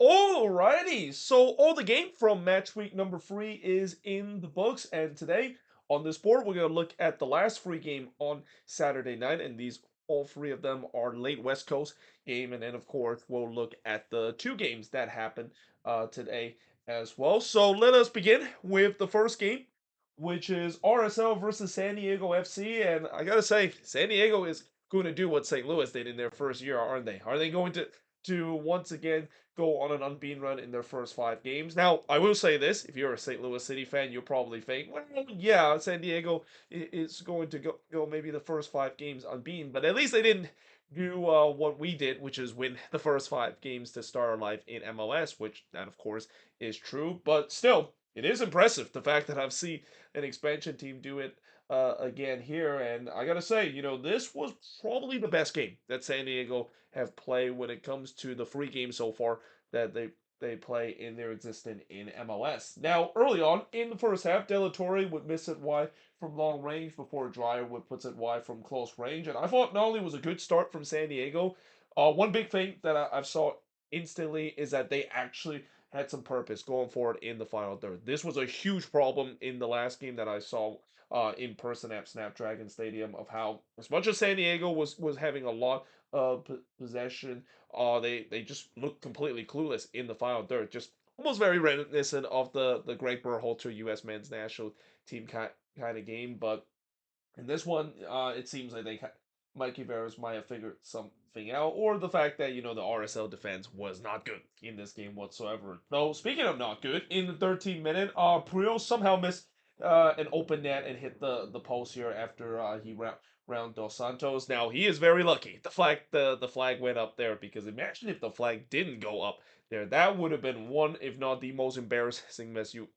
Alrighty, so all the game from match week number 3 is in the books, and today on this board we're gonna look at the last free game on Saturday night, and these all three of them are late West Coast game, and then of course we'll look at the two games that happened today as well. So let us begin with the first game, which is RSL versus San Diego FC, and I gotta say, San Diego is going to do what St. Louis did in their first year, aren't they? Are they going to once again go on an unbeaten run in their first 5 games? Now, I will say this: if you're a St. Louis City fan, you'll probably think, well, yeah, San Diego is going to go maybe the first 5 games unbeaten, but at least they didn't do what we did, which is win the first 5 games to start our life in MLS, which that of course is true. But still, it is impressive the fact that I've seen an expansion team do it again here. And I gotta say, this was probably the best game that San Diego have played when it comes to the free games so far that they play in their existence in MLS. Now, early on in the first half, De La Torre would miss it wide from long range before Dreyer would puts it wide from close range. And I thought not only was a good start from San Diego, one big thing that I've saw instantly is that they actually had some purpose going forward in the final third. This was a huge problem in the last game that I saw in person at Snapdragon Stadium, of how, as much as San Diego was having a lot of possession, they just looked completely clueless in the final third. Just almost very reminiscent of the Greg Berhalter U.S. men's national team kind of game. But in this one, it seems like Mikey Veras might have figured something out, or the fact that the RSL defense was not good in this game whatsoever. Though speaking of not good, in the 13th minute, Priol somehow missed an open net and hit the post here after he round Dos Santos. Now he is very lucky. The flag went up there, because imagine if the flag didn't go up there. That would have been one, if not the most embarrassing mess you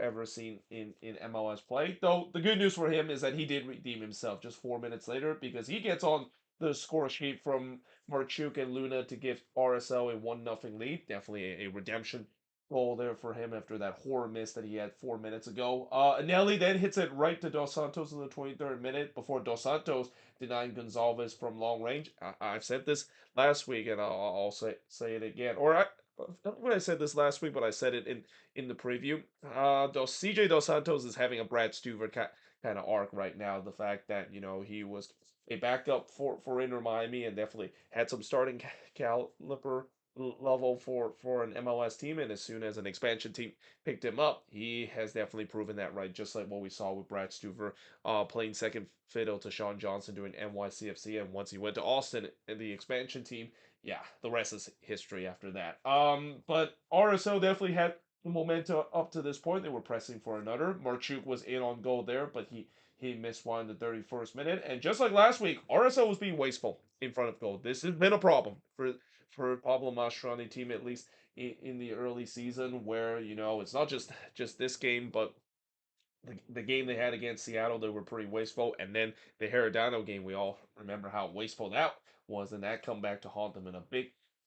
ever seen in MLS play. Though the good news for him is that he did redeem himself just 4 minutes later, because he gets on the score sheet from Marchuk and Luna to give RSL a 1-0 lead. Definitely a redemption goal there for him after that horror miss that he had 4 minutes ago. Anelli then hits it right to Dos Santos in the 23rd minute before Dos Santos denying Gonzalez from long range. I've said this last week, and I'll say it again. I don't know when I said this last week, but I said it in the preview. CJ Dos Santos is having a Brad Stuver kind of arc right now. The fact that he was a backup for Inter Miami and definitely had some starting caliber level for an MLS team, and as soon as an expansion team picked him up, he has definitely proven that right. Just like what we saw with Brad Stuver, playing second fiddle to Sean Johnson doing NYCFC, and once he went to Austin in the expansion team, yeah, the rest is history after that. But RSO definitely had the momentum up to this point. They were pressing for another. Marchuk was in on goal there, but he missed one in the 31st minute. And just like last week, RSO was being wasteful in front of goal. This has been a problem for Pablo Mastroeni team, at least in the early season, where it's not just this game, but the game they had against Seattle, they were pretty wasteful, and then the Heredano game, we all remember how wasteful that was, and that come back to haunt them in a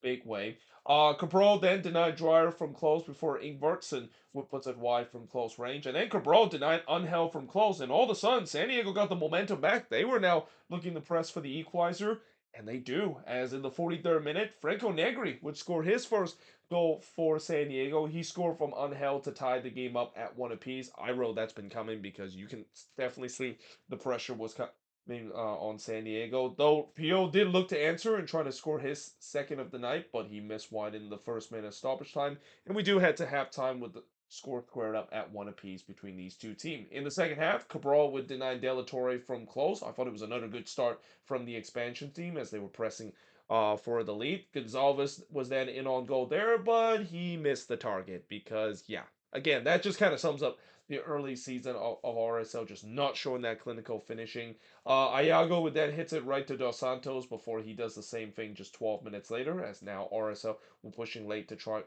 big way. Cabral then denied Dreyer from close before Ingvartsen puts it wide from close range, and then Cabral denied Angel from close, and all of a sudden, San Diego got the momentum back. They were now looking to press for the equalizer, and they do, as in the 43rd minute, Franco Negri would score his first goal for San Diego. He scored from Angel to tie the game up at one apiece. I wrote that's been coming, because you can definitely see the pressure was coming on San Diego. Though Pio did look to answer and try to score his second of the night, but he missed wide in the first minute of stoppage time. And we do head to halftime with the score squared up at one apiece between these two teams. In the second half, Cabral would deny De La Torre from close. I thought it was another good start from the expansion team as they were pressing for the lead. Gonzalez was then in on goal there, but he missed the target because, yeah, again, that just kind of sums up the early season of RSL, just not showing that clinical finishing. Iago would then hits it right to Dos Santos before he does the same thing just 12 minutes later, as now RSL were pushing late to try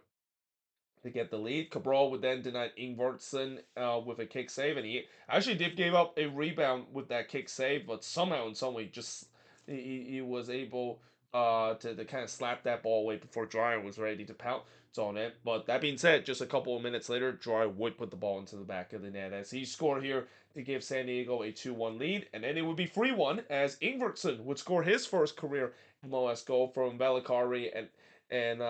to get the lead. Cabral would then deny Ingvartsen with a kick save, and he actually did give up a rebound with that kick save, but somehow in some way just he was able to kind of slap that ball away before Dreyer was ready to pounce on it. But that being said, just a couple of minutes later, Dreyer would put the ball into the back of the net as he scored here to give San Diego a 2-1 lead, and then it would be 3-1 as Ingvartsen would score his first career MLS goal from Valakari, and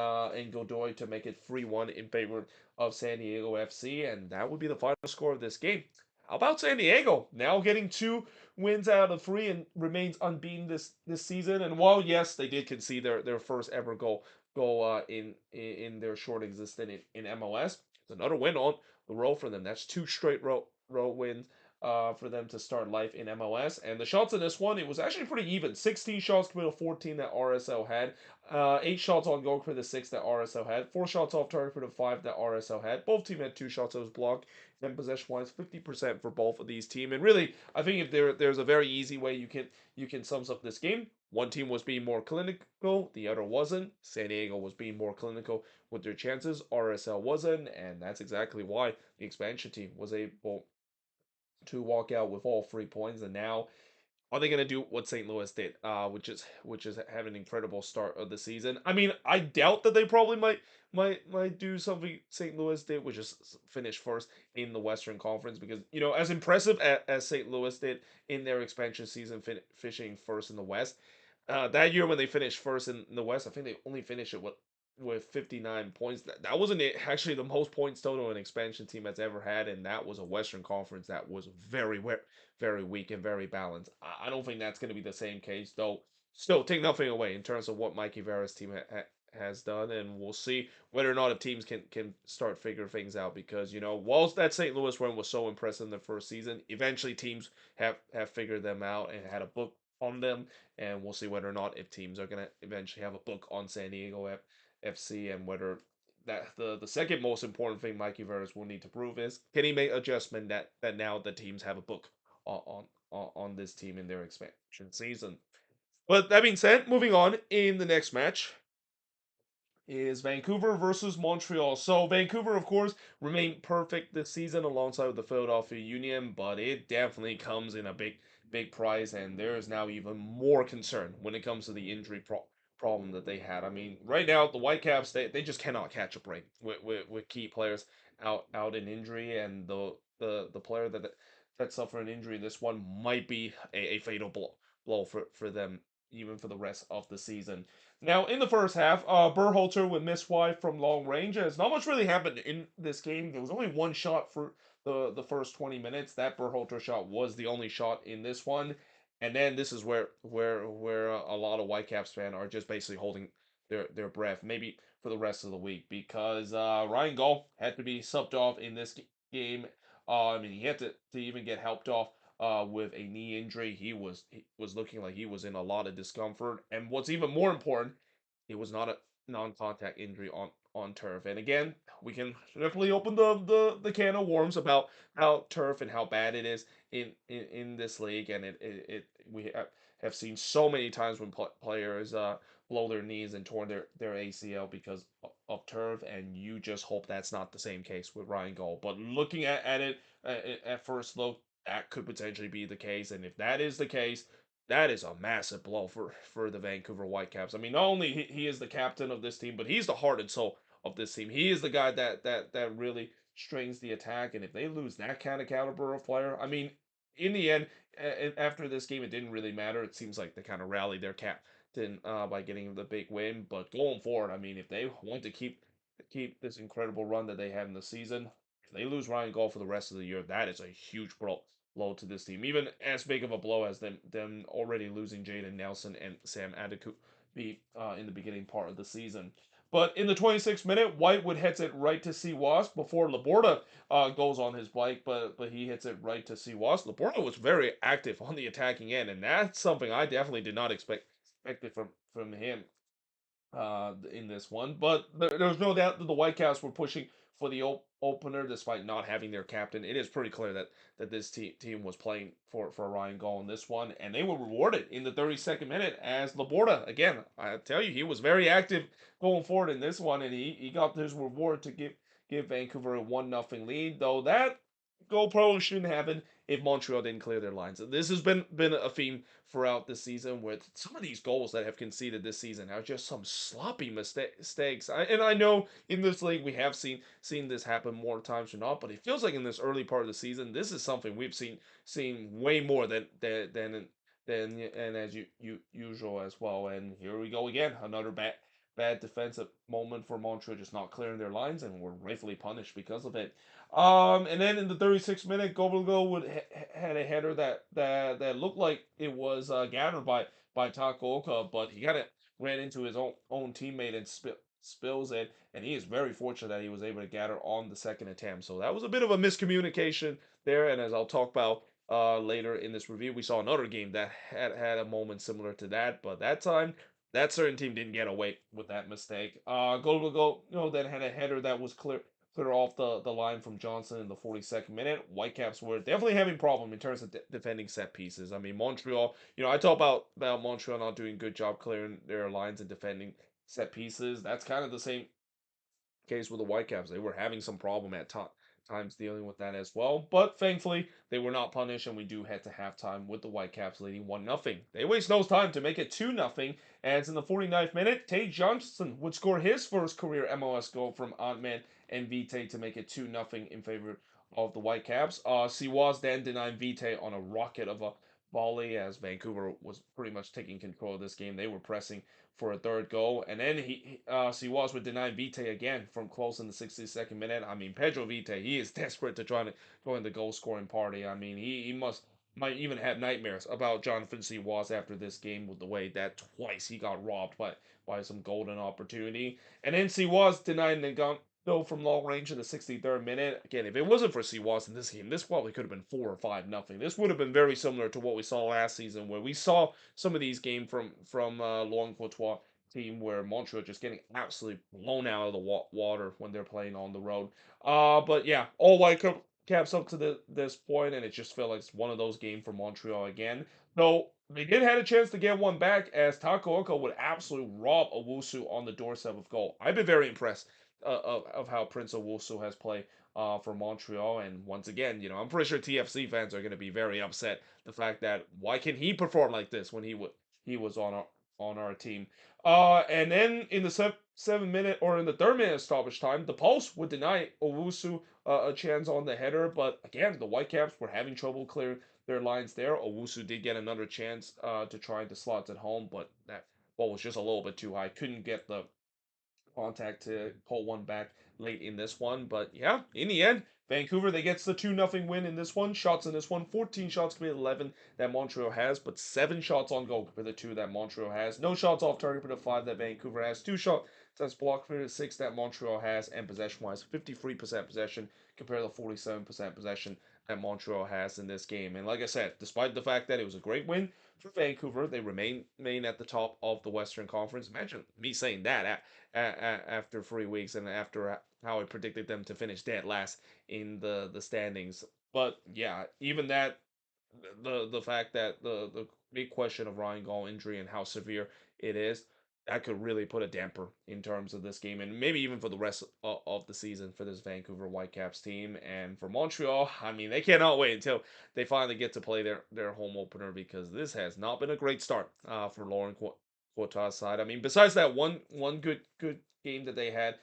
Godoy to make it 3-1 in favor of San Diego FC, and that would be the final score of this game. How about San Diego now getting 2 wins out of 3 and remains unbeaten this season? And while yes, they did concede their first ever goal in their short existence in MLS, it's another win on the road for them. That's 2 straight row wins for them to start life in MLS. And the shots in this one, it was actually pretty even. 16 shots compared to 14 that RSL had. 8 shots on goal for the 6 that RSL had. 4 shots off target for the 5 that RSL had. Both teams had 2 shots that was blocked. And possession wise, 50% for both of these teams. And really, I think if there's a very easy way you can sum up this game. One team was being more clinical, the other wasn't. San Diego was being more clinical with their chances. RSL wasn't, and that's exactly why the expansion team was able to walk out with all 3 points. And now are they going to do what St. Louis did, which is have an incredible start of the season? I mean, I doubt that they probably might do something St. Louis did, which is finish first in the Western Conference, because as impressive as St. Louis did in their expansion season, finishing first in the West, that year when they finished first in the West, I think they only finished it with 59 points. That wasn't actually the most points total an expansion team has ever had, and that was a Western Conference that was very weak and very balanced. I don't think that's going to be the same case, though. Still, take nothing away in terms of what Mikey Vera's team has done, and we'll see whether or not if teams can start figure things out. Because whilst that St. Louis run was so impressive in the first season, eventually teams have figured them out and had a book on them, and we'll see whether or not if teams are going to eventually have a book on San Diego FC, and whether that the second most important thing Mikey Veras will need to prove is, can he make adjustment that now the teams have a book on this team in their expansion season. But that being said, moving on in the next match is Vancouver versus Montreal. So Vancouver, of course, remained perfect this season alongside with the Philadelphia Union, but it definitely comes in a big price, and there is now even more concern when it comes to the injury problem that they had. I mean, right now the Whitecaps they just cannot catch a break with key players out in injury, and the player that suffered an injury, this one might be a fatal blow for them even for the rest of the season. Now, in the first half, Berhalter would miss wide from long range, as not much really happened in this game. There was only one shot for the first 20 minutes. That Berhalter shot was the only shot in this one. And then this is where a lot of Whitecaps fans are just basically holding their breath, maybe for the rest of the week, because Ryan Gall had to be subbed off in this game. I mean, he had to even get helped off with a knee injury. He was looking like he was in a lot of discomfort. And what's even more important, it was not a non-contact injury on turf. And again, we can definitely open the can of worms about how turf and how bad it is in this league. And it we have seen so many times when players blow their knees and torn their ACL because of turf, and you just hope that's not the same case with Ryan Gall. But looking at it at first look, that could potentially be the case. And if that is the case, that is a massive blow for the Vancouver Whitecaps. I mean, not only he is the captain of this team, but he's the heart and soul of this team. He is the guy that really strings the attack. And if they lose that kind of caliber of player, I mean, in the end, after this game, it didn't really matter. It seems like they kind of rallied their captain by getting the big win. But going forward, I mean, if they want to keep this incredible run that they had in the season, if they lose Ryan Gall for the rest of the year, that is a huge blow to this team. Even as big of a blow as them already losing Jaden Nelson and Sam Adeku in the beginning part of the season. But in the 26th minute, Whitewood hits it right to Siwas before Laborda goes on his bike, but he hits it right to Siwas. Laborda was very active on the attacking end, and that's something I definitely did not expect it from him in this one. But there was no doubt that the Whitecaps were pushing for the opener despite not having their captain. It is pretty clear that this team was playing for Ryan Gall in this one, and they were rewarded in the 32nd minute as Laborda, again, I tell you, he was very active going forward in this one, and he got his reward to give Vancouver a 1-0 lead, though that goal probably shouldn't happen if Montreal didn't clear their lines. This has been a theme throughout the season with some of these goals that have conceded this season are just some sloppy mistakes. And I know in this league we have seen this happen more times than not, but it feels like in this early part of the season, this is something we've seen way more than and as usual as well. And here we go again, another bad defensive moment for Montreal, just not clearing their lines, and were rightfully punished because of it. And then in the 36th minute, Gobelgo had a header that looked like it was gathered by Takaoka, but he kind of ran into his own teammate and spills it, and he is very fortunate that he was able to gather on the second attempt. So that was a bit of a miscommunication there, and as I'll talk about later in this review, we saw another game that had a moment similar to that, but that time that certain team didn't get away with that mistake. Then had a header that was clear off the line from Johnson in the 42nd minute. Whitecaps were definitely having problem in terms of defending set pieces. I mean, Montreal, I talk about Montreal not doing a good job clearing their lines and defending set pieces. That's kind of the same case with the Whitecaps. They were having some problem at times dealing with that as well. But thankfully, they were not punished, and we do head to halftime with the Whitecaps leading 1-0. They waste no time to make it 2-0, as in the 49th minute, Tay Johnson would score his first career MLS goal from Antman and Vite to make it 2-0 in favor of the Whitecaps. Siwas then denied Vite on a rocket of a volley, as Vancouver was pretty much taking control of this game. They were pressing for a third goal, and then Siwas would deny Vite again from close in the 62nd minute. I mean, Pedro Vite, he is desperate to try to join the goal scoring party. I mean, he might even have nightmares about Jonathan Siwas after this game, with the way that twice he got robbed by some golden opportunity. And then Siwas denied Nagano from long range in the 63rd minute. Again, if it wasn't for Siwas in this game, this probably could have been 4 or 5-0. This would have been very similar to what we saw last season, where we saw some of these games from Laurent Courtois team, where Montreal just getting absolutely blown out of the water when they're playing on the road. But yeah, all Whitecaps up to this point, and it just felt like it's one of those games for Montreal again. Though they did have a chance to get one back, as Takaoka would absolutely rob Owusu on the doorstep of goal. I've been very impressed of how Prince Owusu has played for Montreal, and once again, I'm pretty sure TFC fans are going to be very upset the fact that why can he perform like this when he was on our team. And then in the 7 minute or in the third minute stoppage time, the Pulse would deny Owusu a chance on the header, but again, the Whitecaps were having trouble clearing their lines there. Owusu did get another chance to try the slots at home, but that ball was just a little bit too high. Couldn't get the contact to pull one back late in this one. But yeah, in the end, Vancouver, they gets the 2-0 win in this one. Shots in this one, 14 shots compared to 11 that Montreal has, but 7 shots on goal compared to 2 that Montreal has. No shots off target compared to 5 that Vancouver has. 2 shots that's blocked compared to 6 that Montreal has. And possession-wise, 53% possession compared to 47% possession that Montreal has in this game. And like I said, despite the fact that it was a great win for Vancouver, they remain at the top of the Western Conference. Imagine me saying that after 3 weeks, and after how I predicted them to finish dead last in the standings. But yeah, even that, the fact that the big question of Ryan Gaul injury and how severe it is, that could really put a damper in terms of this game, and maybe even for the rest of the season for this Vancouver Whitecaps team. And for Montreal, I mean, they cannot wait until they finally get to play their home opener, because this has not been a great start for Lauren Courtois' side. I mean, besides that one good game that they had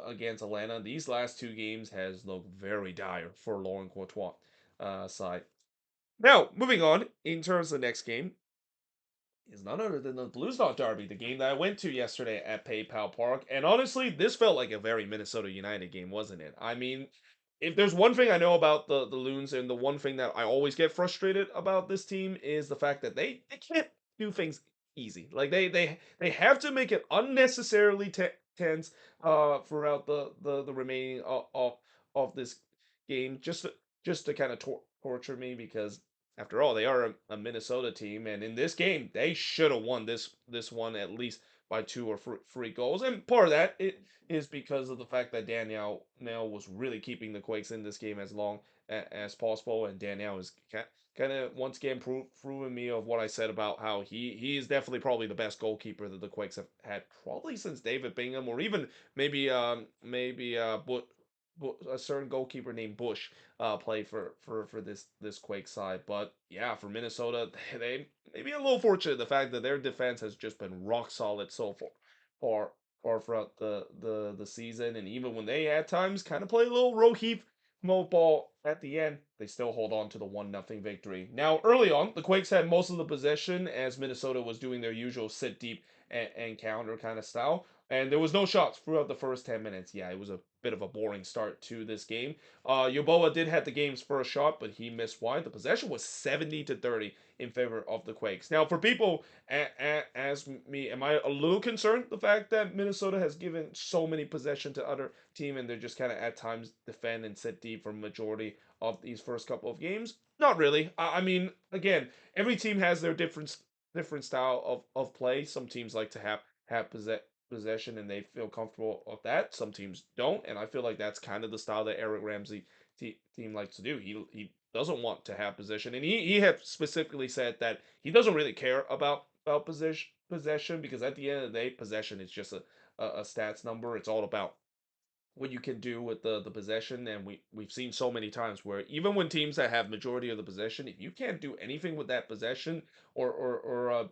against Atlanta, these last 2 games has looked very dire for Lauren Courtois' side. Now, moving on, in terms of the next game, is none other than the Blues Dog Derby, the game that I went to yesterday at PayPal Park. And honestly, this felt like a very Minnesota United game, wasn't it? I mean, if there's one thing I know about the Loons, and the one thing that I always get frustrated about this team, is the fact that they can't do things easy. Like they have to make it unnecessarily tense throughout the remaining of this game, just to kind of torture me, because after all, they are a Minnesota team, and in this game, they should have won this one at least by 2 or 3 goals. And part of that it is because of the fact that Danielle now was really keeping the Quakes in this game as long as possible, and Danielle is kind of once again proving me of what I said about how he is definitely probably the best goalkeeper that the Quakes have had probably since David Bingham, or even maybe a certain goalkeeper named Bush play for this Quake side. But yeah, for Minnesota, they may be a little fortunate, the fact that their defense has just been rock solid so far far throughout the season, and even when they at times kind of play a little row heap mode ball at the end, they still hold on to the 1-0 victory. Now, early on, the Quakes had most of the possession, as Minnesota was doing their usual sit deep and counter kind of style. And there was no shots throughout the first 10 minutes. Yeah, it was a bit of a boring start to this game. Yoboa did have the game's first shot, but he missed wide. The possession was 70 to 30 in favor of the Quakes. Now, for people as me, am I a little concerned the fact that Minnesota has given so many possession to other team and they're just kind of at times defend and sit deep for majority of these first couple of games? Not really. I mean, again, every team has their different style of play. Some teams like to have possession and they feel comfortable with that. Some teams don't, and I feel like that's kind of the style that Eric Ramsey team likes to do. He doesn't want to have possession, and he had specifically said that he doesn't really care about possession because at the end of the day, possession is just a stats number. It's all about what you can do with the possession, and we've seen so many times where even when teams that have majority of the possession, if you can't do anything with that possession or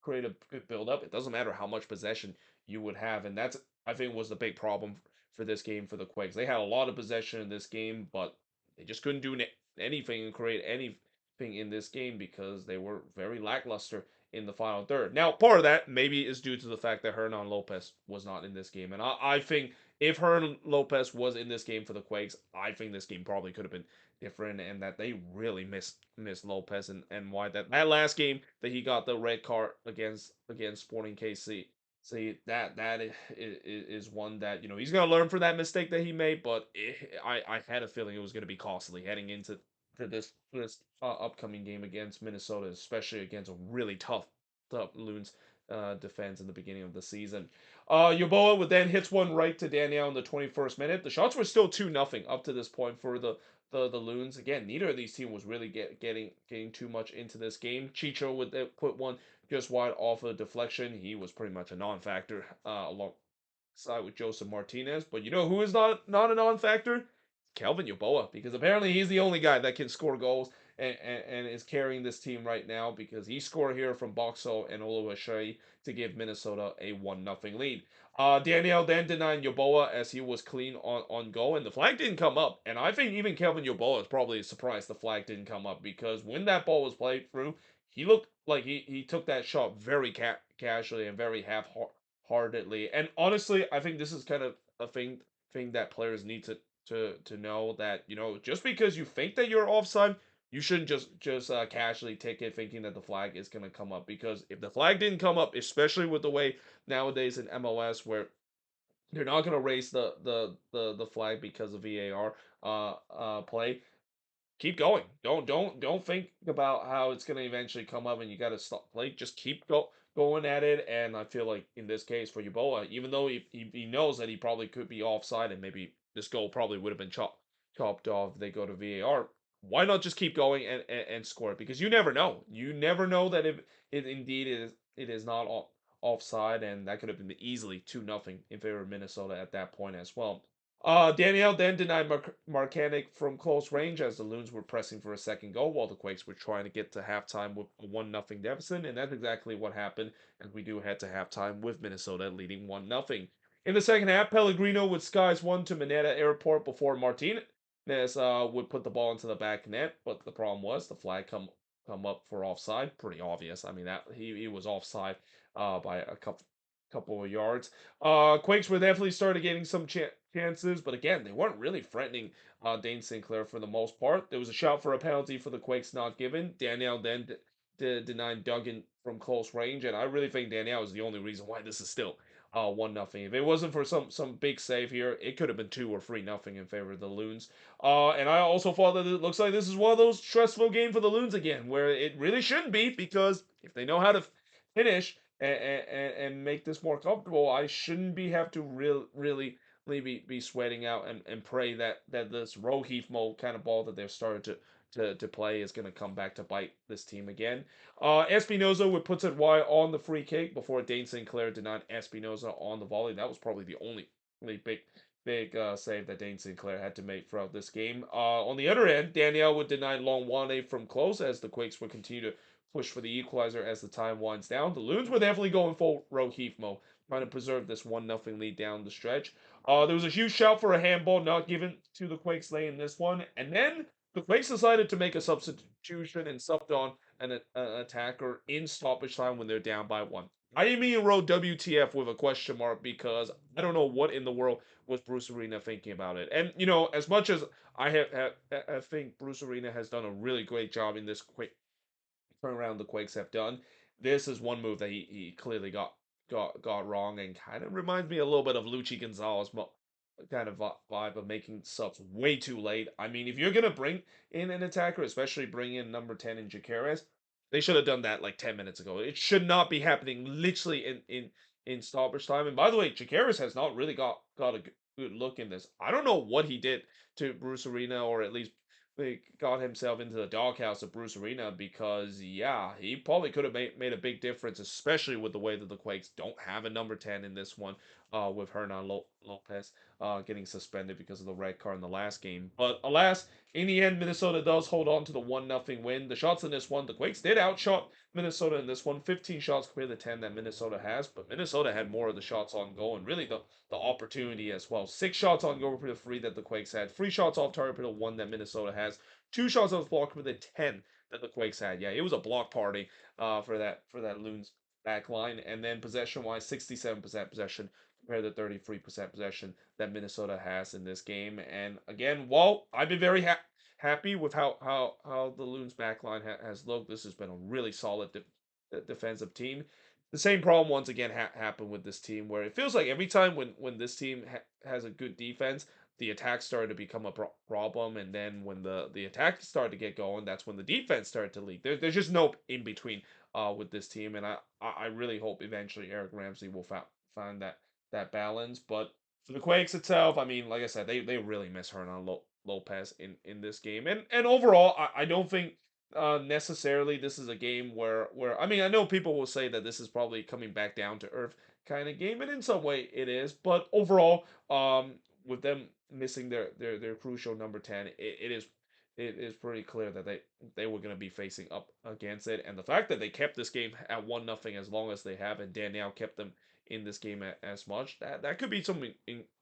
create a good build up, it doesn't matter how much possession you would have, and that's I think was the big problem for this game for the Quakes. They had a lot of possession in this game, but they just couldn't do anything and create anything in this game because they were very lackluster in the final third. Now, part of that maybe is due to the fact that Hernan Lopez was not in this game, and I think if Hernan Lopez was in this game for the Quakes, I think this game probably could have been different, and that they really missed Lopez and why that last game that he got the red card against Sporting KC. See that is one that he's gonna learn from that mistake that he made, but I had a feeling it was gonna be costly heading into this upcoming game against Minnesota, especially against a really tough Loons defense in the beginning of the season. Yoboa would then hits one right to Danielle in the 21st minute. The shots were still 2-0 up to this point for the Loons. Again, neither of these teams was really getting too much into this game. Chicho would put one just wide off a deflection. He was pretty much a non-factor alongside with Joseph Martinez. But you know who is not a non-factor? Kelvin Yoboa, because apparently he's the only guy that can score goals and is carrying this team right now because he scored here from Boxall and Oluwaseyi to give Minnesota a 1-0 lead. Danielle then denied Yoboa as he was clean on goal, and the flag didn't come up. And I think even Kelvin Yoboa is probably surprised the flag didn't come up because when that ball was played through, he looked like he took that shot very casually and very half-heartedly. And honestly, I think this is kind of a thing that players need to know that just because you think that you're offside, you shouldn't just casually take it thinking that the flag is going to come up, because if the flag didn't come up, especially with the way nowadays in MLS where they're not going to raise the flag because of VAR play, keep going. Don't think about how it's going to eventually come up and you got to stop play. Just keep going at it. And I feel like in this case for Yeboah, even though he knows that he probably could be offside and maybe this goal probably would have been chopped off, they go to VAR. Why not just keep going and score it? Because you never know. You never know that if it indeed it is not offside, and that could have been easily 2-0 in favor of Minnesota at that point as well. Danielle then denied Marcanic from close range as the Loons were pressing for a second goal while the Quakes were trying to get to halftime with a 1-0 deficit, and that's exactly what happened as we do head to halftime with Minnesota leading 1-0. In the second half, Pellegrino would skies one to Mineta Airport before Martinez would put the ball into the back net, but the problem was the flag come up for offside. Pretty obvious. I mean that he was offside by a couple of yards. Quakes were definitely started getting some chances, but again, they weren't really threatening Dane Sinclair for the most part. There was a shout for a penalty for the Quakes not given. Danielle then denied Duggan from close range, and I really think Danielle is the only reason why this is still 1-0. If it wasn't for some big save here, it could have been 2 or 3-0 in favor of the Loons. And I also thought that it looks like this is one of those stressful games for the Loons again, where it really shouldn't be, because if they know how to finish and make this more comfortable, I shouldn't have to really be sweating out and pray that this Rohith mode kind of ball that they've started to play is going to come back to bite this team again. Espinoza would put it wide on the free kick before Dane Sinclair denied Espinoza on the volley. That was probably the only really big save that Dane Sinclair had to make throughout this game. On the other end, Danielle would deny Longwane from close as the Quakes would continue to push for the equalizer as the time winds down. The Loons were definitely going full Rohith mode, trying to preserve this 1-0 lead down the stretch. There was a huge shout for a handball not given to the Quakes late in this one, and then the Quakes decided to make a substitution and subbed on an attacker in stoppage time when they're down by one. Miami wrote WTF with a question mark because I don't know what in the world was Bruce Arena thinking about it. And as much as I think Bruce Arena has done a really great job in this quick turnaround the Quakes have done, this is one move that he clearly got wrong and kind of reminds me a little bit of Luchi Gonzalez kind of vibe of making subs way too late. I mean, if you're gonna bring in an attacker, especially bring in number 10 in Jaqueras, they should have done that like 10 minutes ago. It should not be happening literally in stoppage time. And by the way, Jaqueras has not really got a good look in this. I don't know what he did to Bruce Arena, or at least got himself into the doghouse of Bruce Arena, because yeah, he probably could have made a big difference, especially with the way that the Quakes don't have a number 10 in this one, with Hernan Lopez getting suspended because of the red card in the last game. But alas, in the end, Minnesota does hold on to the 1-0 win. The shots in this one, the Quakes did outshot Minnesota in this one, 15 shots compared to 10 that Minnesota has, but Minnesota had more of the shots on goal and really the opportunity as well. 6 shots on goal for the 3 that the Quakes had, 3 shots off target for the 1 that Minnesota has, 2 shots off block for the 10 that the Quakes had. Yeah, it was a block party for that Loons back line. And then possession wise, 67% possession compared to 33% possession that Minnesota has in this game. And again, while I've been very happy with how the Loons backline has looked, this has been a really solid defensive team. The same problem once again happened with this team, where it feels like every time when this team has a good defense, the attack started to become a problem, and then when the attack started to get going, that's when the defense started to leak. There's just no in between with this team, and I really hope eventually Eric Ramsey will find that balance. But for the Quakes itself, I mean, like I said, they really miss Hernan Lopez in this game, and overall, I don't think necessarily this is a game where I mean, I know people will say that this is probably coming back down to earth kind of game, and in some way it is, but overall, with them missing their crucial number 10, it is pretty clear that they were going to be facing up against it, and the fact that they kept this game at 1-0 as long as they have, and Danielle kept them in this game as much, that could be some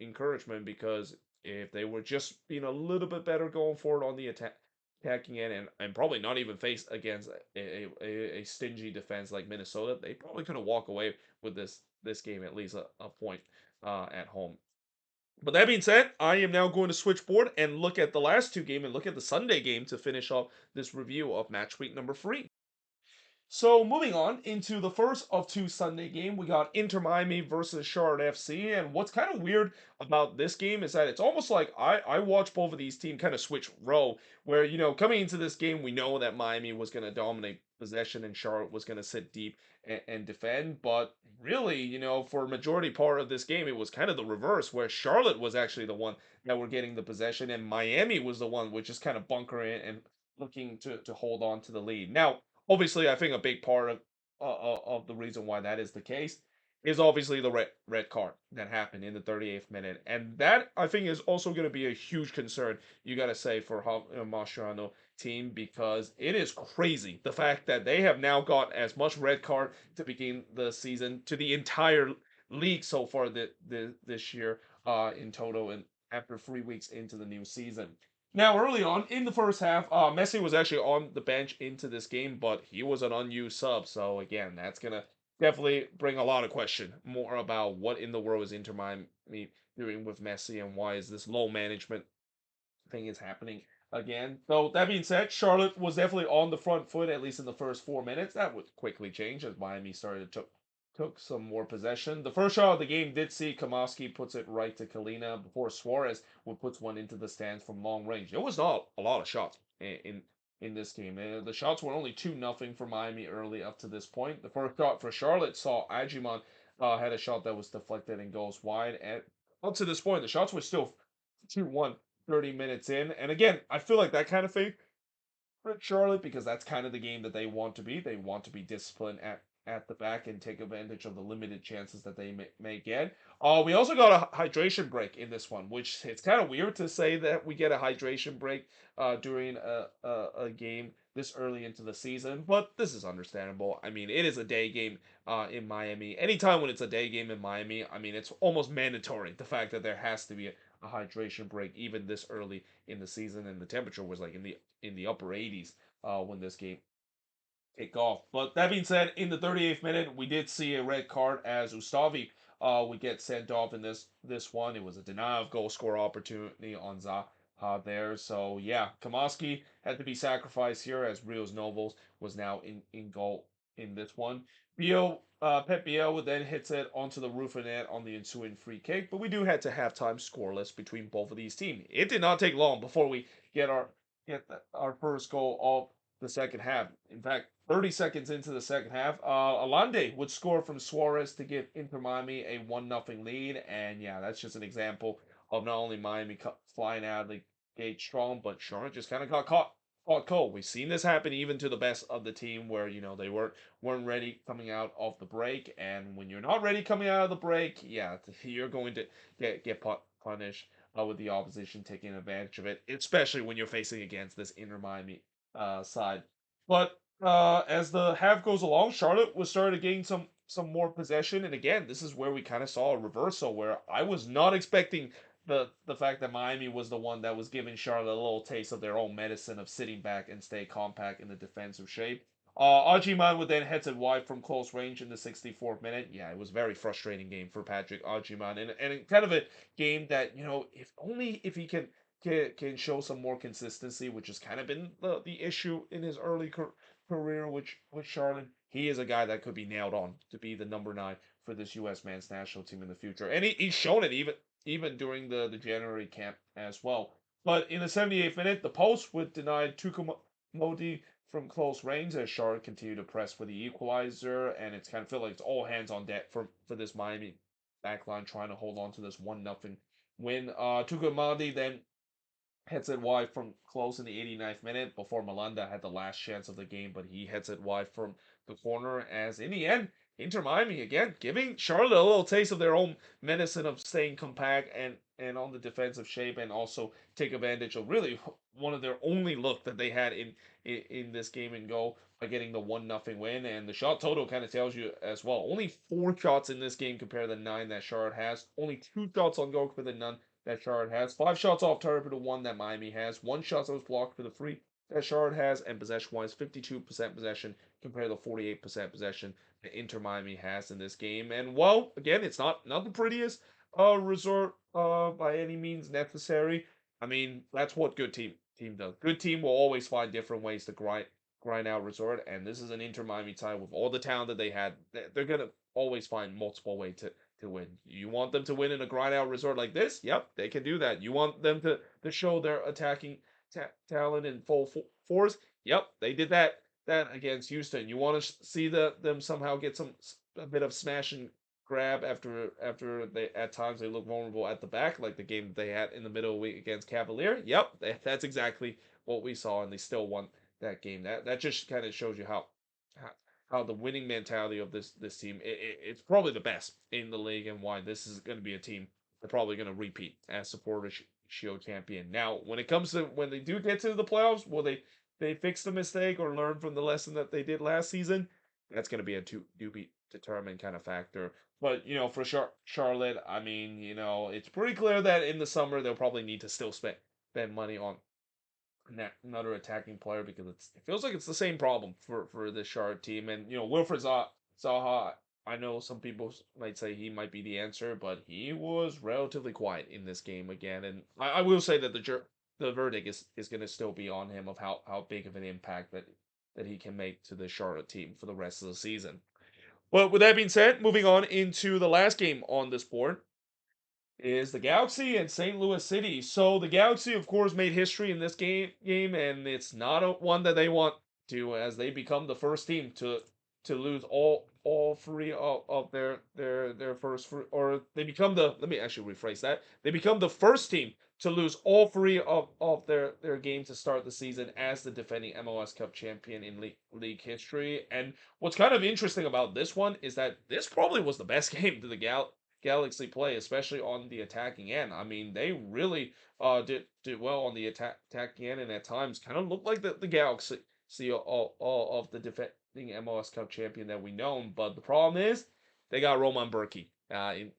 encouragement, because if they were just being a little bit better going forward on the attacking end, and probably not even face against a stingy defense like Minnesota, they probably could have walked away with this game at least a point at home. But that being said, I am now going to switch board and look at the last two games and look at the Sunday game to finish off this review of match week number 3. So moving on into the first of two Sunday game, we got Inter Miami versus Charlotte FC. And what's kind of weird about this game is that it's almost like I watch both of these teams kind of switch row, where coming into this game we know that Miami was going to dominate possession and Charlotte was going to sit deep and defend. But really, for a majority part of this game, it was kind of the reverse, where Charlotte was actually the one that were getting the possession, and Miami was the one which is kind of bunkering and looking to hold on to the lead. Now, obviously, I think a big part of the reason why that is the case is obviously the red card that happened in the 38th minute, and that I think is also going to be a huge concern. You got to say for Mascherano team, because it is crazy the fact that they have now got as much red card to begin the season to the entire league so far this year in total, and after 3 weeks into the new season. Now, early on in the first half, Messi was actually on the bench into this game, but he was an unused sub. So again, that's gonna definitely bring a lot of question more about what in the world is Inter Miami doing with Messi, and why is this low management thing is happening again. So that being said, Charlotte was definitely on the front foot, at least in the first 4 minutes. That would quickly change as Miami started to took some more possession. The first shot of the game did see Kamowski puts it right to Kalina before Suarez would puts one into the stands from long range. It was not a lot of shots in this game. The shots were only 2-0 for Miami early up to this point. The first shot for Charlotte saw Agimon had a shot that was deflected and goes wide. And up to this point, the shots were still 2-1 30 minutes in. And again, I feel like that kind of thing for Charlotte, because that's kind of the game that they want to be. They want to be disciplined at the back and take advantage of the limited chances that they may get. We also got a hydration break in this one, which it's kind of weird to say that we get a hydration break during a game this early into the season, but this is understandable. I mean, it is a day game in Miami. Anytime when it's a day game in Miami, I mean, it's almost mandatory, the fact that there has to be a hydration break even this early in the season, and the temperature was like in the upper 80s when this game kick off. But that being said, in the 38th minute, we did see a red card as Ustavi would get sent off in this one. It was a denial of goal score opportunity on Zaha there. So yeah, Kamoski had to be sacrificed here as Rios Nobles was now in goal in this one. Pep Biel would then hits it onto the roof of net on the ensuing free kick, but we do head to halftime scoreless between both of these teams. It did not take long before we our first goal of the second half. In fact, 30 seconds into the second half, Alande would score from Suarez to give Inter Miami a 1-0 lead. And yeah, that's just an example of not only Miami flying out of the gate strong, but Charlotte just kind of got caught cold. We've seen this happen even to the best of the team where, they weren't ready coming out of the break. And when you're not ready coming out of the break, yeah, you're going to get punished with the opposition taking advantage of it, especially when you're facing against this Inter Miami side. But as the half goes along, Charlotte was starting to gain some more possession, and again, this is where we kind of saw a reversal where I was not expecting the fact that Miami was the one that was giving Charlotte a little taste of their own medicine of sitting back and stay compact in the defensive shape. Ajiman would then heads it wide from close range in the 64th minute. Yeah, it was a very frustrating game for Patrick Ajiman, and kind of a game that if only if he can show some more consistency, which has kind of been the issue in his early career, which with Charlotte. He is a guy that could be nailed on to be the number 9 for this U.S. men's national team in the future, and he's shown it even during the January camp as well. But in the 78th minute, the post would deny Tukumodi from close range as Charlotte continued to press for the equalizer, and it's kind of feel like it's all hands on deck for this Miami backline trying to hold on to this 1-0 win. Tukumodi then hits it wide from close in the 89th minute before Malanda had the last chance of the game, but he hits it wide from the corner. As in the end, Inter Miami again giving Charlotte a little taste of their own medicine of staying compact and on the defensive shape, and also take advantage of really one of their only look that they had in this game and go by getting the 1-0 win. And the shot total kind of tells you as well. Only 4 shots in this game compared to the 9 that Charlotte has. Only 2 shots on goal for the none that Charlotte has. 5 shots off target for the 1 that Miami has. 1 shot that was blocked for the 3 that Charlotte has. And possession-wise, 52% possession compared to 48% possession that Inter Miami has in this game. And well, again, it's not the prettiest resort by any means necessary. I mean, that's what good team does. Good team will always find different ways to grind out resort, and this is an Inter Miami tie with all the talent that they had. They're gonna always find multiple ways to win. You want them to win in a grind out resort like this? Yep, they can do that. You want them to show their attacking talent in full force? Yep, they did that against Houston. You want to see them somehow get a bit of smash and grab after they at times they look vulnerable at the back, like the game that they had in the middle of the week against Cavalier. Yep, that's exactly what we saw, and they still won that game. That just kind of shows you how how the winning mentality of this team it's probably the best in the league, and why this is going to be a team they're probably going to repeat as supporter shield champion. Now, when it comes to when they do get to the playoffs, will they fix the mistake or learn from the lesson that they did last season? That's going to be a to be determined kind of factor. But for Charlotte, I mean, it's pretty clear that in the summer they'll probably need to still spend money on another attacking player, because it feels like it's the same problem for the Charlotte team. And Wilfred Zaha, I know some people might say he might be the answer, but he was relatively quiet in this game again. And I will say that the verdict is going to still be on him of how big of an impact that he can make to the Charlotte team for the rest of the season. Well, with that being said, moving on into the last game on this board is the Galaxy and St. Louis City. So the Galaxy, of course, made history in this game, and it's not one that they want to, as they become the first team to lose all 3 of their first or they become the let me actually rephrase that. They become the first team to lose all 3 of their games to start the season as the defending MLS Cup champion in league history. And what's kind of interesting about this one is that this probably was the best game to the Galaxy play, especially on the attacking end. I mean, they really did well on the attacking end, and at times kind of looked like the Galaxy of the defending MLS Cup champion that we know. But the problem is they got Roman Burki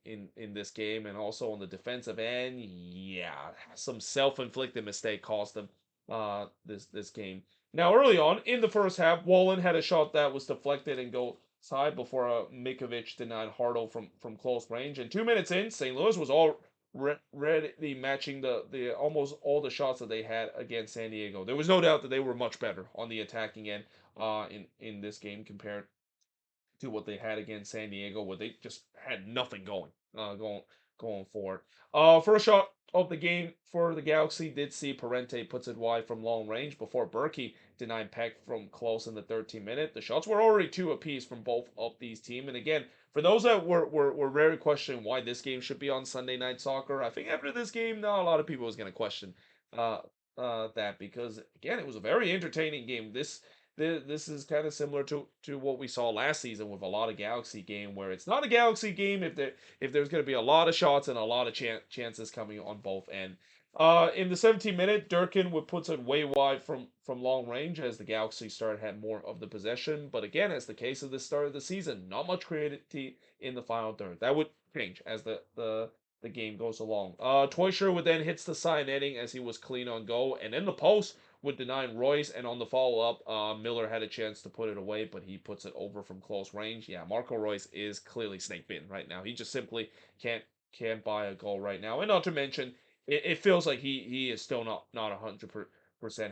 in this game, and also on the defensive end, yeah, some self-inflicted mistake cost them this game Now, early on in the first half, Wallen had a shot that was deflected and go side before Mikovic denied Hardo from close range. And 2 minutes in, St. Louis was already matching the almost all the shots that they had against San Diego. There was no doubt that they were much better on the attacking end in this game compared to what they had against San Diego, where they just had nothing going forward. First shot of the game for the Galaxy did see Parente puts it wide from long range before Berkey denied Peck from close in the 13th minute. The shots were already two apiece from both of these teams. And again, for those that were very questioning why this game should be on Sunday Night Soccer, I think after this game, not a lot of people was going to question uh, that because again, it was a very entertaining game. This is kind of similar to what we saw last season with a lot of Galaxy game, where it's not a Galaxy game if there's going to be a lot of shots and a lot of chances coming on both end. In the 17th minute, Durkin would puts it way wide from long range as the Galaxy started had more of the possession. But again, as the case of the start of the season, not much creativity in the final third. That would change as the game goes along. Teuscher would then hits the side netting as he was clean on goal, and in the post would deny Royce, and on the follow-up, Miller had a chance to put it away, but he puts it over from close range. Yeah, Marco Royce is clearly snake bitten right now. He just simply can't buy a goal right now, and not to mention, it feels like he is still not 100%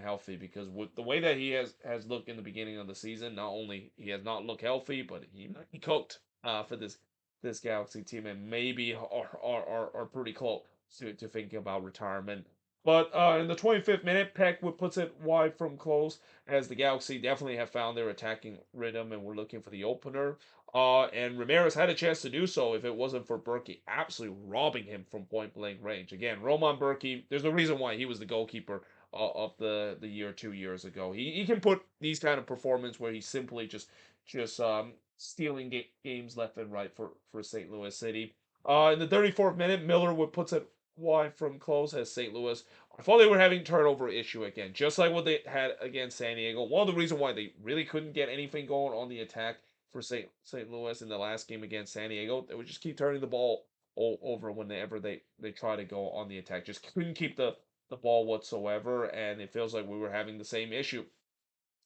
healthy because with the way that he has looked in the beginning of the season, not only he has not looked healthy, but he might be cooked for this Galaxy team, and maybe are pretty close to thinking about retirement. But in the 25th minute, Peck would puts it wide from close as the Galaxy definitely have found their attacking rhythm and were looking for the opener. And Ramirez had a chance to do so if it wasn't for Berkey absolutely robbing him from point blank range. Again, Roman Berkey, there's a reason why he was the goalkeeper of the year 2 years ago. He can put these kind of performance where he's simply just stealing games left and right for St. Louis City. In the 34th minute, Miller would puts it wide from close as St. Louis. I thought they were having turnover issue again, just like what they had against San Diego. One of the reasons why they really couldn't get anything going on the attack for St. Louis in the last game against San Diego, they would just keep turning the ball over whenever they try to go on the attack. Just couldn't keep the ball whatsoever, and it feels like we were having the same issue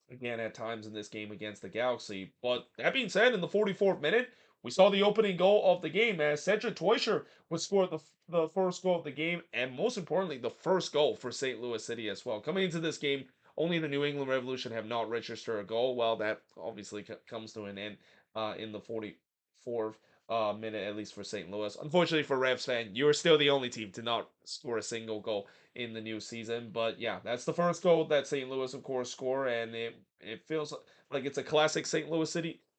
again at times in this game against the Galaxy. But that being said, in the 44th minute, we saw the opening goal of the game as Cedric Teuscher would score the first goal of the game, and most importantly, the first goal for St. Louis City as well. Coming into this game, only the New England Revolution have not registered a goal. Well, that obviously comes to an end in the 44th minute, at least for St. Louis. Unfortunately for Revs fan, you are still the only team to not score a single goal in the new season. But yeah, that's the first goal that St. Louis, of course, score, and it feels like it's a classic St. Louis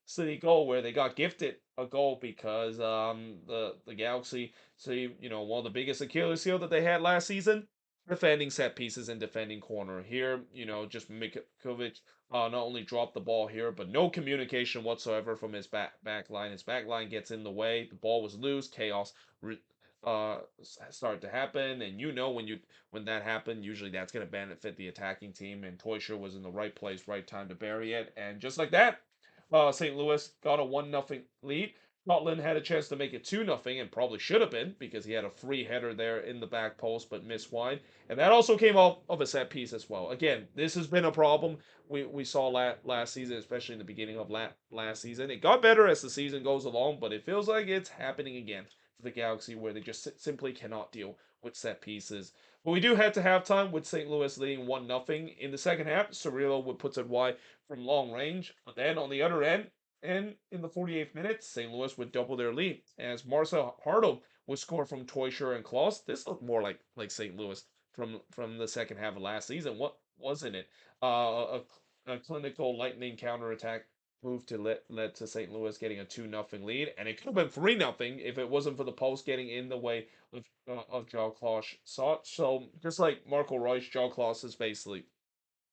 City goal where they got gifted a goal because the Galaxy see one of the biggest Achilles heel that they had last season, defending set pieces and defending corner. Here, just Mikovic not only dropped the ball here, but no communication whatsoever from his back line. His back line gets in the way. The ball was loose. Chaos started to happen, and when that happened, usually that's going to benefit the attacking team. And Teuscher was in the right place, right time to bury it, and just like that, St. Louis got a 1-0 lead. Scotland had a chance to make it 2-0, and probably should have been because he had a free header there in the back post, but missed wide. And that also came off of a set piece as well. Again, this has been a problem we saw last season, especially in the beginning of last season. It got better as the season goes along, but it feels like it's happening again for the Galaxy, where they just simply cannot deal with set pieces. But we do head to halftime with St. Louis leading 1-0. In the second half, Cirillo would puts it wide from long range. But then on the other end, and in the 48th minute, St. Louis would double their lead as Marcel Hardo would score from Teuscher and Klaus. This looked more like St. Louis from the second half of last season. What wasn't it? A clinical lightning counterattack move led to St. Louis getting a 2-0 lead, and it could have been 3-0 if it wasn't for the post getting in the way of Joe Klaus shot. So just like Marco Reus, Joe Klaus is basically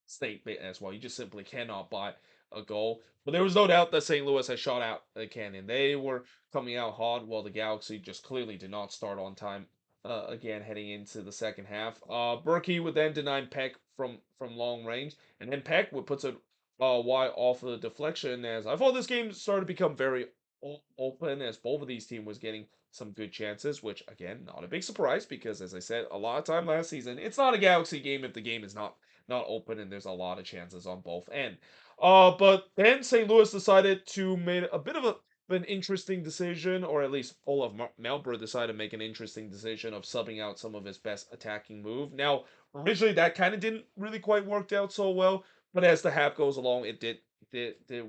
state as well. You just simply cannot buy a goal. But there was no doubt that St. Louis had shot out the cannon. They were coming out hot, while the Galaxy just clearly did not start on time. Again, heading into the second half, Berkey would then deny Peck from long range, and then Peck would puts it wide off of the deflection. As I thought this game started to become very open, as both of these teams was getting some good chances, which again, not a big surprise because as I said a lot of time last season, it's not a Galaxy game if the game is not open and there's a lot of chances on both end. But then St. Louis decided to make a bit of an interesting decision, or at least Olaf Melber decided to make an interesting decision of subbing out some of his best attacking move. Now, originally that kind of didn't really quite work out so well, but as the half goes along, it did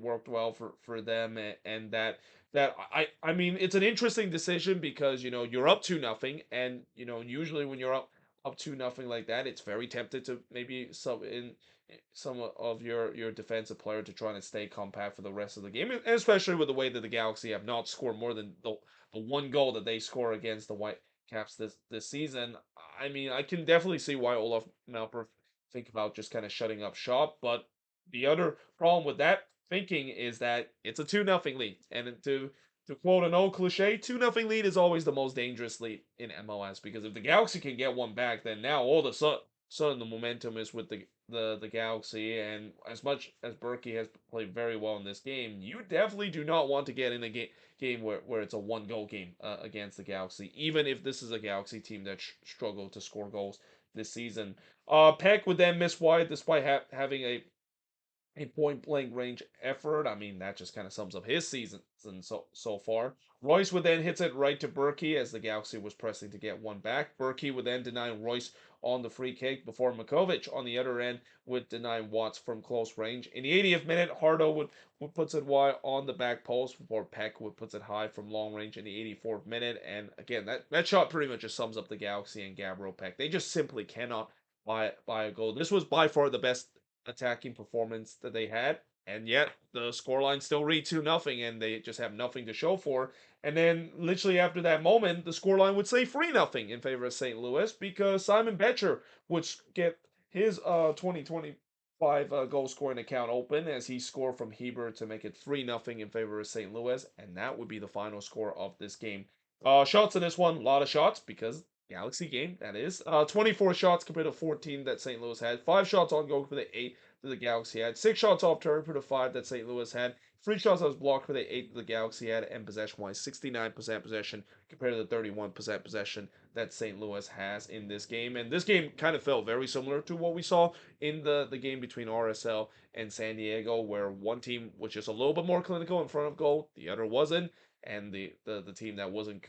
worked well for them, and I mean it's an interesting decision because you're up 2-0, and usually when you're up 2-0 like that, it's very tempted to maybe sub in some of your defensive player to try and stay compact for the rest of the game, and especially with the way that the Galaxy have not scored more than the one goal that they score against the Whitecaps this season. I mean, I can definitely see why Olaf Malper think about just kind of shutting up shop, but the other problem with that thinking is that it's a 2-0 lead, and to quote an old cliche, 2-0 lead is always the most dangerous lead in MLS because if the Galaxy can get one back, then now all of a sudden the momentum is with the Galaxy, and as much as Berkey has played very well in this game, you definitely do not want to get in a game where it's a one goal game against the Galaxy, even if this is a Galaxy team that struggled to score goals this season. Peck would then miss wide despite having a point blank range effort. I mean, that just kind of sums up his season so far. Royce would then hits it right to Berkey as the Galaxy was pressing to get one back. Berkey would then deny Royce on the free kick before Makovic on the other end would deny Watts from close range. In the 80th minute, Hardo would puts it wide on the back post before Peck would puts it high from long range in the 84th minute. And again, that shot pretty much just sums up the Galaxy and Gabriel Peck. They just simply cannot buy a goal. This was by far the best attacking performance that they had, and yet the scoreline still read 2-0, and they just have nothing to show for. And then, literally after that moment, the scoreline would say 3-0 in favor of St. Louis because Simon Betcher would get his 2025 goal scoring account open as he scored from Heber to make it 3-0 in favor of St. Louis, and that would be the final score of this game. Shots in this one, a lot of shots because Galaxy game, that is. 24 shots compared to 14 that St. Louis had. 5 shots on goal for the 8 that the Galaxy had. 6 shots off target for the 5 that St. Louis had. 3 shots that was blocked for the 8 that the Galaxy had. And possession-wise, 69% possession compared to the 31% possession that St. Louis has in this game. And this game kind of felt very similar to what we saw in the game between RSL and San Diego, where one team was just a little bit more clinical in front of goal, the other wasn't. And the team that wasn't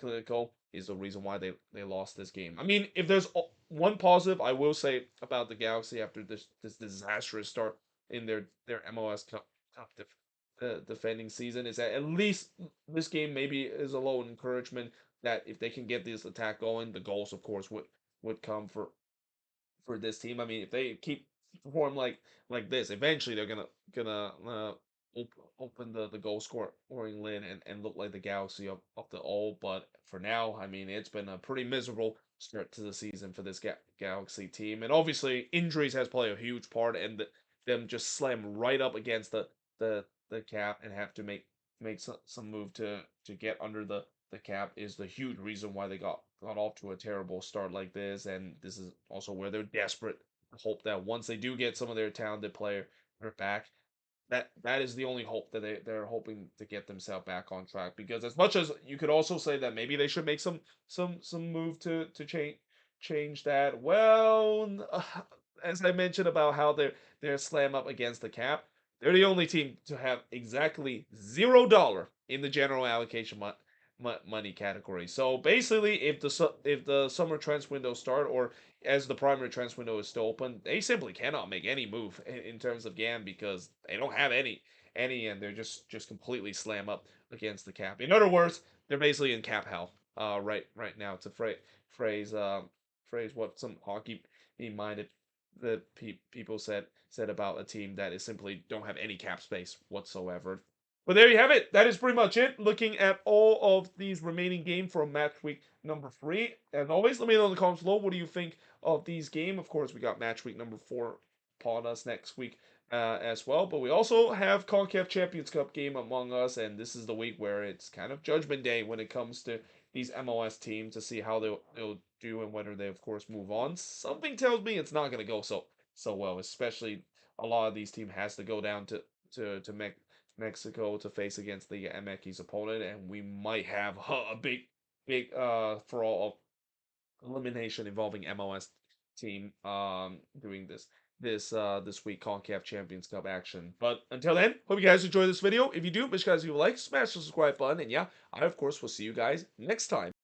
clinical is the reason why they lost this game. I mean, if there's one positive I will say about the Galaxy after this disastrous start in their MLS Cup defending season is that at least this game maybe is a low encouragement that if they can get this attack going, the goals of course would come for this team. I mean, if they keep perform like this, eventually they're gonna open the goal scoring lid and look like the Galaxy of the old. But for now, I mean, it's been a pretty miserable start to the season for this Galaxy team, and obviously injuries has played a huge part, and them just slam right up against the cap and have to make some move to get under the cap is the huge reason why they got off to a terrible start like this, and this is also where they're desperate. Hope that once they do get some of their talented player back, that is the only hope that they're hoping to get themselves back on track. Because as much as you could also say that maybe they should make some move to change that. Well, as I mentioned about how they're slam up against the cap, they're the only team to have exactly $0 in the general allocation money category. So basically, if the summer transfer window start or as the primary transfer window is still open, they simply cannot make any move in terms of GAM because they don't have any, and they're just completely slam up against the cap. In other words, they're basically in cap hell. Right now to phrase what some hockey minded the people said about a team that is simply don't have any cap space whatsoever. But there you have it. That is pretty much it. Looking at all of these remaining games from match week number 3. And always, let me know in the comments below, what do you think of these games? Of course, we got match week number 4 upon us next week as well. But we also have CONCACAF Champions Cup game among us. And this is the week where it's kind of judgment day when it comes to these MLS teams to see how they'll do and whether they, of course, move on. Something tells me it's not going to go so well, especially a lot of these teams has to go down to Mexico to face against the MX's opponent, and we might have a big for all of elimination involving MLS team doing this week CONCACAF Champions Cup action. But until then, hope you guys enjoy this video. If you do, make sure you guys leave a like, smash the subscribe button, and yeah, I of course will see you guys next time.